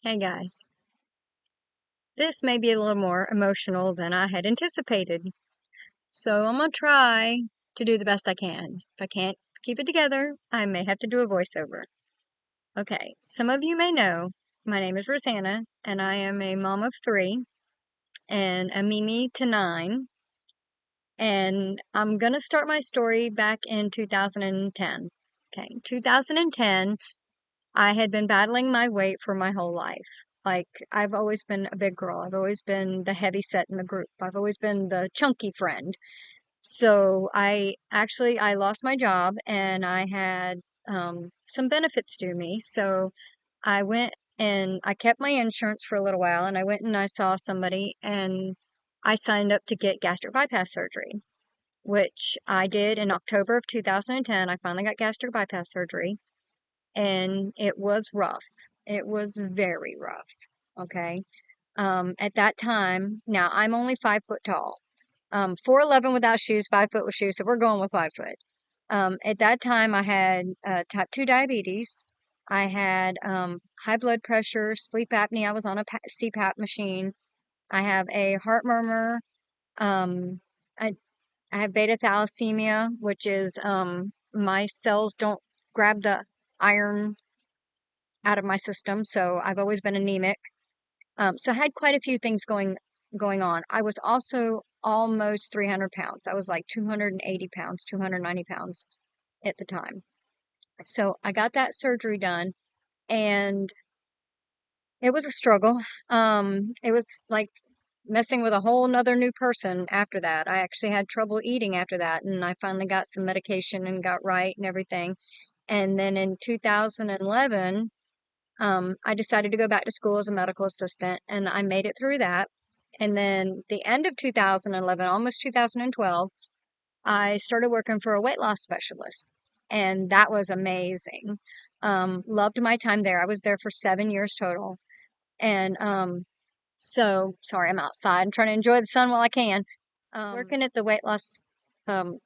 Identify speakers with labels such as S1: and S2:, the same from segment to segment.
S1: Hey guys, this may be a little more emotional than I had anticipated, so I'm gonna try to do the best I can. If I can't keep it together, I may have to do a voiceover. Okay, some of you may know my name is Rosanna, and I am a mom of three and a Mimi to nine, and I'm gonna start my story back in 2010. Okay, 2010, I had been battling my weight for my whole life. Like, I've always been a big girl. I've always been the heavy set in the group. I've always been the chunky friend. So I lost my job and I had some benefits due me. So I went and I kept my insurance for a little while and I went and I saw somebody and I signed up to get gastric bypass surgery, which I did in October of 2010. I finally got gastric bypass surgery and it was rough. It was very rough. Okay. At that time, now I'm only 5 foot tall. 4'11" without shoes, 5 foot with shoes. So we're going with 5 foot. At that time, I had type 2 diabetes. I had high blood pressure, sleep apnea. I was on a CPAP machine. I have a heart murmur. Um, I, I have beta thalassemia, which is my cells don't grab the iron out of my system, so I've always been anemic. So I had quite a few things going on. I was also almost 300 pounds. I was like 280 pounds, 290 pounds at the time. So I got that surgery done, and it was a struggle. It was like messing with a whole nother new person after that. I actually had trouble eating after that, and I finally got some medication and got right and everything. And then in 2011, I decided to go back to school as a medical assistant, and I made it through that. And then the end of 2011, almost 2012, I started working for a weight loss specialist, and that was amazing. Loved my time there. I was there for 7 years total. And so sorry, I'm outside. I'm trying to enjoy the sun while I can. I was working at the weight loss, um,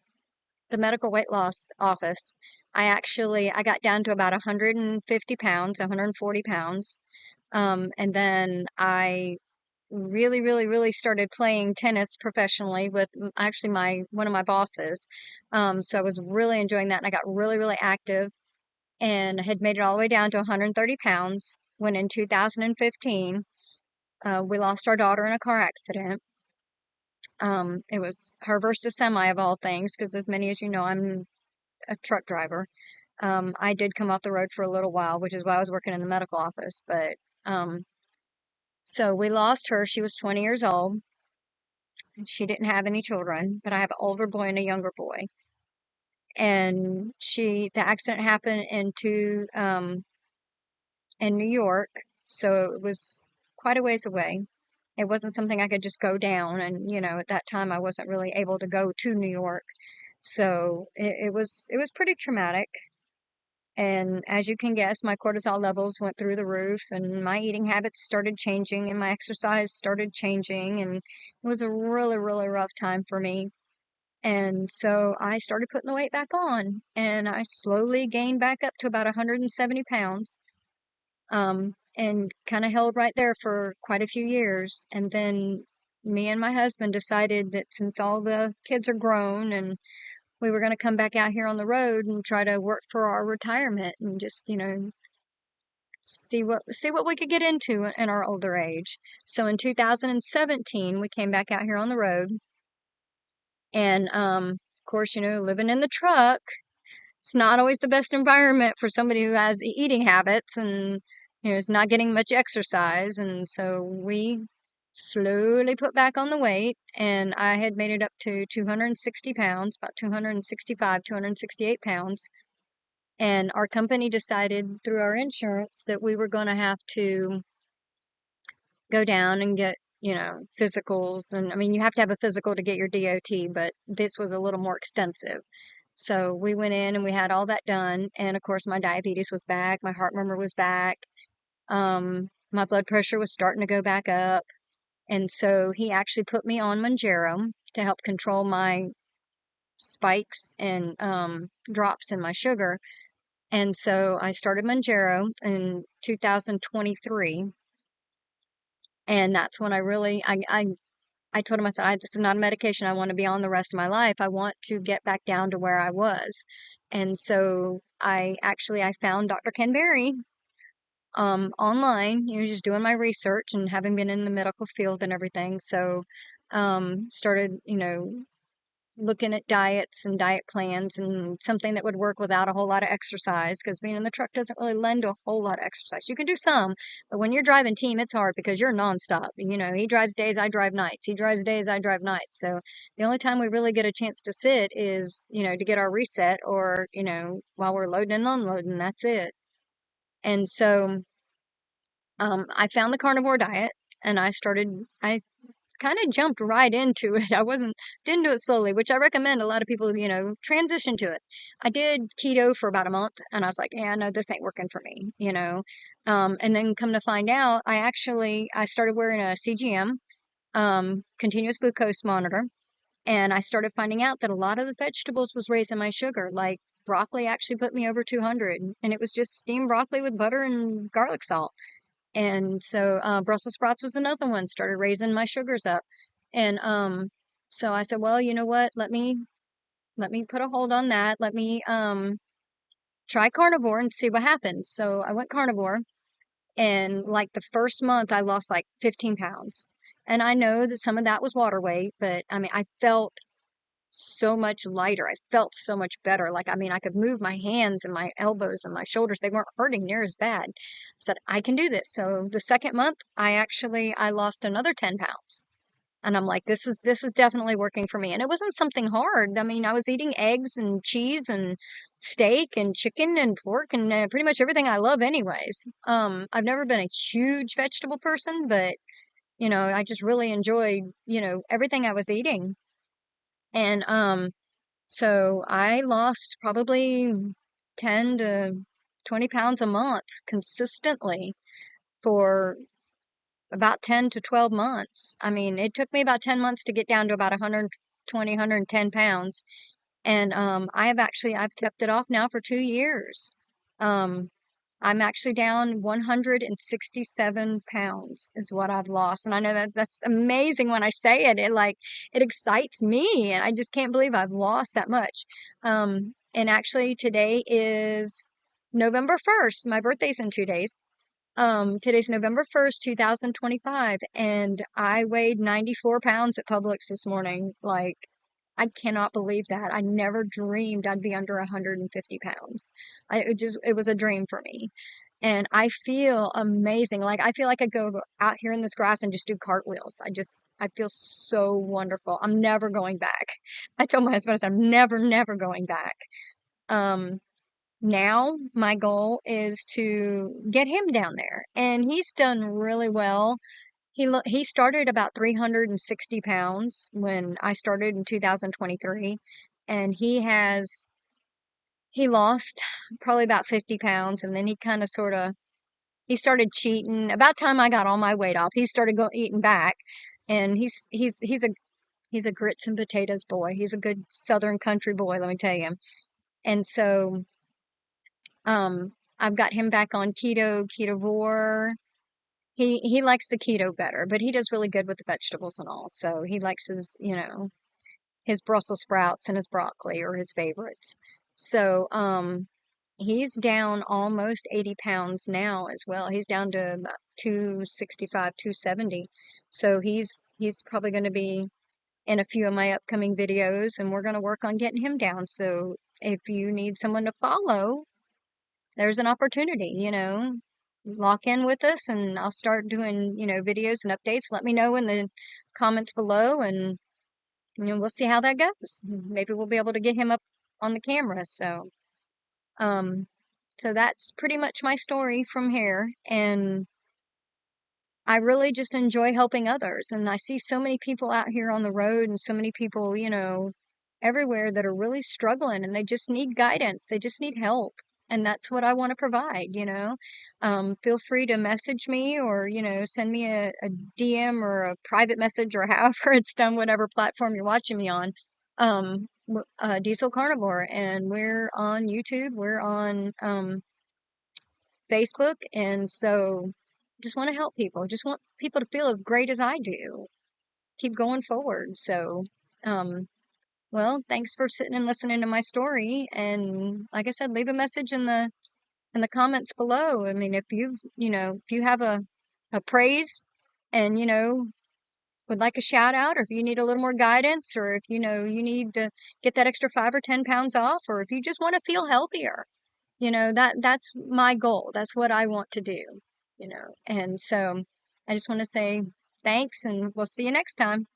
S1: the medical weight loss office. I got down to about 150 pounds, 140 pounds. And then I really, really, really started playing tennis professionally with actually one of my bosses. So I was really enjoying that, and I got really, really active, and had made it all the way down to 130 pounds. When in 2015, we lost our daughter in a car accident. It was her versus semi of all things, because as many as you know, I'm a truck driver. I did come off the road for a little while, which is why I was working in the medical office, but um, so we lost her. She was 20 years old. She didn't have any children, but I have an older boy and a younger boy. And the accident happened in New York, so it was quite a ways away. It wasn't something I could just go down, and at that time I wasn't really able to go to New York. So it was pretty traumatic. And as you can guess, my cortisol levels went through the roof, and my eating habits started changing, and my exercise started changing, and it was a really, really rough time for me. And so I started putting the weight back on, and I slowly gained back up to about 170 pounds, and kind of held right there for quite a few years. And then me and my husband decided that since all the kids are grown and we were going to come back out here on the road and try to work for our retirement and just, see what we could get into in our older age. So in 2017, we came back out here on the road, and of course, living in the truck, it's not always the best environment for somebody who has eating habits and is not getting much exercise. And so we slowly put back on the weight, and I had made it up to 260 pounds, about 265, 268 pounds. And our company decided through our insurance that we were going to have to go down and get, physicals. And I mean, you have to have a physical to get your DOT, but this was a little more extensive. So we went in and we had all that done. And of course, my diabetes was back, my heart murmur was back, my blood pressure was starting to go back up. And so he actually put me on Manjaro to help control my spikes and drops in my sugar. And so I started Manjaro in 2023. And that's when I told him, I said, this is not a medication I want to be on the rest of my life. I want to get back down to where I was. And so I found Dr. Ken Berry online, just doing my research and having been in the medical field and everything. So started, looking at diets and diet plans and something that would work without a whole lot of exercise, because being in the truck doesn't really lend to a whole lot of exercise. You can do some, but when you're driving team, it's hard because you're nonstop. He drives days, I drive nights. He drives days, I drive nights. So the only time we really get a chance to sit is, to get our reset, or, while we're loading and unloading. That's it. And so I found the carnivore diet, and I kind of jumped right into it. Didn't do it slowly, which I recommend a lot of people, transition to it. I did keto for about a month, and I was like, yeah, no, this ain't working for me, and then come to find out, I started wearing a CGM, continuous glucose monitor, and I started finding out that a lot of the vegetables was raising my sugar. Like broccoli actually put me over 200, and it was just steamed broccoli with butter and garlic salt. And so Brussels sprouts was another one, started raising my sugars up. And so I said, well, you know what? Let me put a hold on that. Let me try carnivore and see what happens. So I went carnivore, and like the first month I lost like 15 pounds. And I know that some of that was water weight, but I mean, I felt so much lighter. I felt so much better. Like, I mean, I could move my hands and my elbows and my shoulders. They weren't hurting near as bad. I said, I can do this. So the second month, I lost another 10 pounds. And I'm like, this is definitely working for me. And it wasn't something hard. I mean, I was eating eggs and cheese and steak and chicken and pork and pretty much everything I love anyways. I've never been a huge vegetable person, but I just really enjoyed, everything I was eating. And so I lost probably 10 to 20 pounds a month consistently for about 10 to 12 months. I mean, it took me about 10 months to get down to about 120, 110 pounds. And I've kept it off now for 2 years. Um, I'm actually down 167 pounds is what I've lost. And I know that's amazing when I say it. It excites me, and I just can't believe I've lost that much. And actually today is November 1st. My birthday's in 2 days. Today's November 1st, 2025, and I weighed 94 pounds at Publix this morning. Like, I cannot believe that. I never dreamed I'd be under 150 pounds. It was a dream for me. And I feel amazing. Like, I feel like I go out here in this grass and just do cartwheels. I feel so wonderful. I'm never going back. I told my husband, I said, I'm never, never going back. Um, Now my goal is to get him down there, and he's done really well. He started about 360 pounds when I started in 2023, and he lost probably about 50 pounds, and then he kind of he started cheating. About time I got all my weight off, he started eating back, and he's a grits and potatoes boy. He's a good Southern country boy, let me tell you. And so I've got him back on ketovore. He likes the keto better, but he does really good with the vegetables and all. So he likes his Brussels sprouts and his broccoli are his favorites. So he's down almost 80 pounds now as well. He's down to about 265, 270. So he's probably going to be in a few of my upcoming videos, and we're going to work on getting him down. So if you need someone to follow, there's an opportunity, lock in with us, and I'll start doing, videos and updates. Let me know in the comments below, and we'll see how that goes. Maybe we'll be able to get him up on the camera. Um, so that's pretty much my story from here. And I really just enjoy helping others. And I see so many people out here on the road, and so many people, everywhere, that are really struggling, and they just need guidance. They just need help. And that's what I want to provide. Feel free to message me, or, send me a DM or a private message, or however it's done, whatever platform you're watching me on. Diesel Carnivore, and we're on YouTube. We're on Facebook. And so just want to help people. Just want people to feel as great as I do. Keep going forward. So, um, well, thanks for sitting and listening to my story. And like I said, leave a message in the comments below. I mean, if if you have a praise and, would like a shout out, or if you need a little more guidance, or if, you need to get that extra 5 or 10 pounds off, or if you just want to feel healthier, that's my goal. That's what I want to do. And so I just want to say thanks, and we'll see you next time.